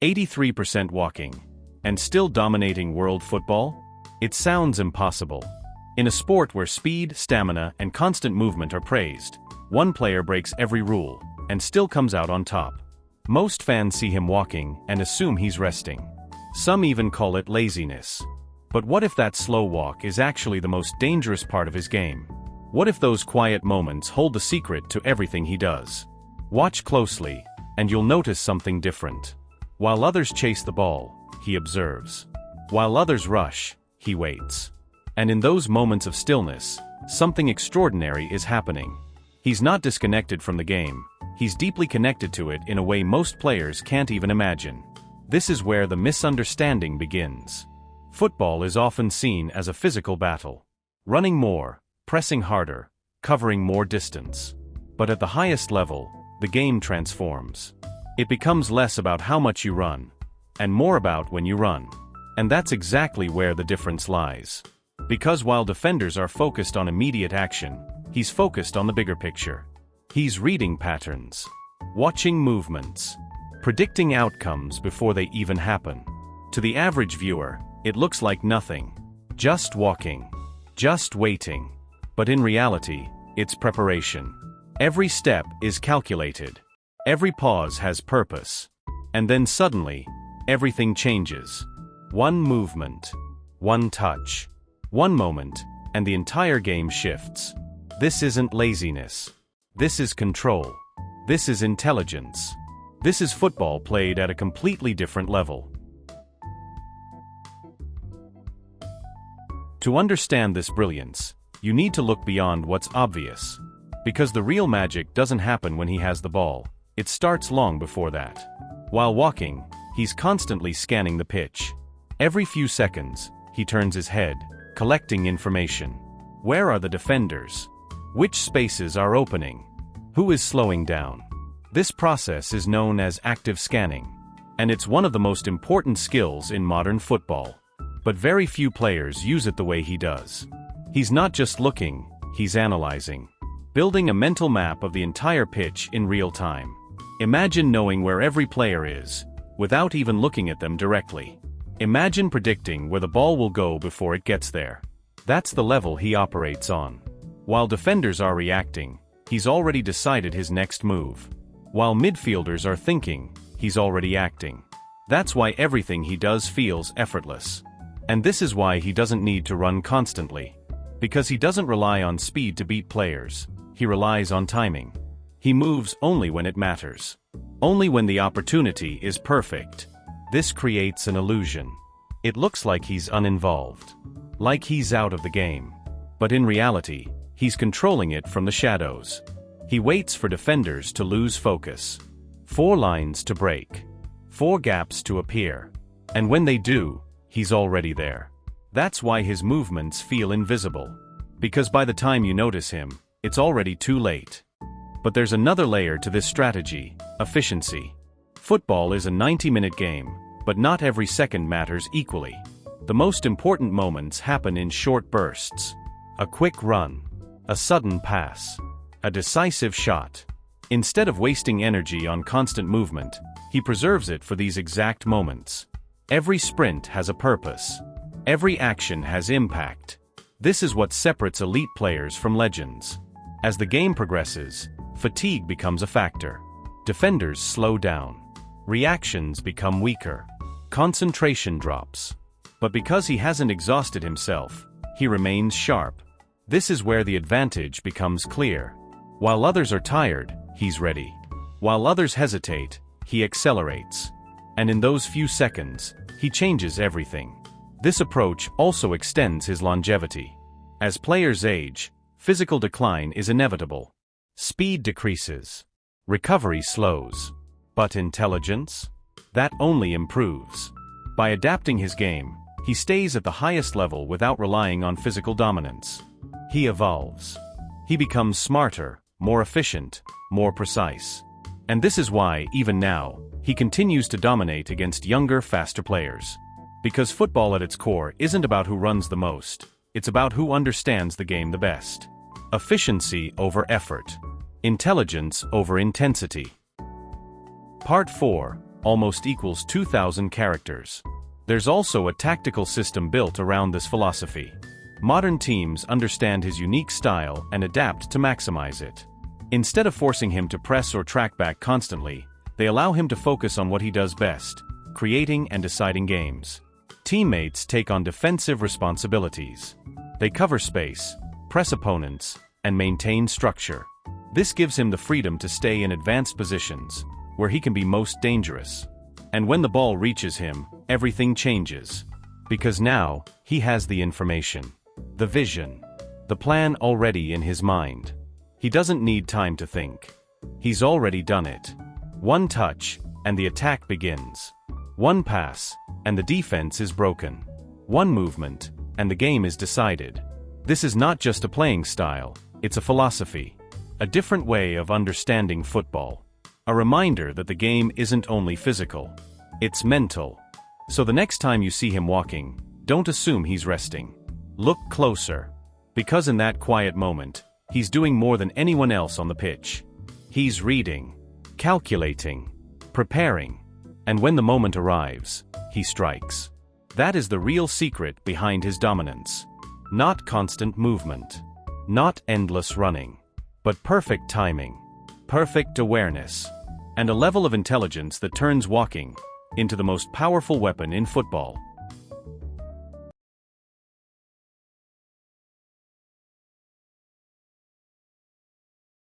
83% walking. And still dominating world football? It sounds impossible. In a sport where speed, stamina, and constant movement are praised, one player breaks every rule, and still comes out on top. Most fans see him walking and assume he's resting. Some even call it laziness. But what if that slow walk is actually the most dangerous part of his game? What if those quiet moments hold the secret to everything he does? Watch closely, and you'll notice something different. While others chase the ball, he observes. While others rush, he waits. And in those moments of stillness, something extraordinary is happening. He's not disconnected from the game, he's deeply connected to it in a way most players can't even imagine. This is where the misunderstanding begins. Football is often seen as a physical battle. Running more, pressing harder, covering more distance. But at the highest level, the game transforms. It becomes less about how much you run, and more about when you run. And that's exactly where the difference lies. Because while defenders are focused on immediate action, he's focused on the bigger picture. He's reading patterns, watching movements, predicting outcomes before they even happen. To the average viewer, it looks like nothing. Just walking. Just waiting. But in reality, it's preparation. Every step is calculated. Every pause has purpose. And then suddenly, everything changes. One movement, one touch, one moment, and the entire game shifts. This isn't laziness. This is control. This is intelligence. This is football played at a completely different level. To understand this brilliance, you need to look beyond what's obvious. Because the real magic doesn't happen when he has the ball, it starts long before that. While walking, he's constantly scanning the pitch. Every few seconds, he turns his head, collecting information. Where are the defenders? Which spaces are opening? Who is slowing down? This process is known as active scanning, and it's one of the most important skills in modern football. But very few players use it the way he does. He's not just looking, he's analyzing. Building a mental map of the entire pitch in real time. Imagine knowing where every player is, without even looking at them directly. Imagine predicting where the ball will go before it gets there. That's the level he operates on. While defenders are reacting, he's already decided his next move. While midfielders are thinking, he's already acting. That's why everything he does feels effortless. And this is why he doesn't need to run constantly. Because he doesn't rely on speed to beat players, he relies on timing. He moves only when it matters. Only when the opportunity is perfect. This creates an illusion. It looks like he's uninvolved. Like he's out of the game. But in reality, he's controlling it from the shadows. He waits for defenders to lose focus. 4 lines to break. 4 gaps to appear. And when they do, he's already there. That's why his movements feel invisible. Because by the time you notice him, it's already too late. But there's another layer to this strategy: efficiency. Football is a 90-minute game, but not every second matters equally. The most important moments happen in short bursts. A quick run. A sudden pass. A decisive shot. Instead of wasting energy on constant movement, he preserves it for these exact moments. Every sprint has a purpose. Every action has impact. This is what separates elite players from legends. As the game progresses, fatigue becomes a factor. Defenders slow down. Reactions become weaker. Concentration drops. But because he hasn't exhausted himself, he remains sharp. This is where the advantage becomes clear. While others are tired, he's ready. While others hesitate, he accelerates. And in those few seconds, he changes everything. This approach also extends his longevity. As players age, physical decline is inevitable. Speed decreases. Recovery slows. But intelligence? That only improves. By adapting his game, he stays at the highest level without relying on physical dominance. He evolves. He becomes smarter, more efficient, more precise. And this is why, even now, he continues to dominate against younger, faster players. Because football at its core isn't about who runs the most, it's about who understands the game the best. Efficiency over effort. Intelligence over intensity. Part 4. almost equals 2,000 characters. There's also a tactical system built around this philosophy. Modern teams understand his unique style and adapt to maximize it. Instead of forcing him to press or track back constantly, they allow him to focus on what he does best, creating and deciding games. Teammates take on defensive responsibilities. They cover space, press opponents, and maintain structure. This gives him the freedom to stay in advanced positions, where he can be most dangerous. And when the ball reaches him, everything changes. Because now, he has the information, the vision, the plan already in his mind. He doesn't need time to think. He's already done it. One touch, and the attack begins. One pass, and the defense is broken. One movement, and the game is decided. This is not just a playing style, it's a philosophy. A different way of understanding football. A reminder that the game isn't only physical. It's mental. So the next time you see him walking, don't assume he's resting. Look closer. Because in that quiet moment, he's doing more than anyone else on the pitch. He's reading, calculating, preparing. And when the moment arrives, he strikes. That is the real secret behind his dominance. Not constant movement. Not endless running. But perfect timing. Perfect awareness. And a level of intelligence that turns walking into the most powerful weapon in football.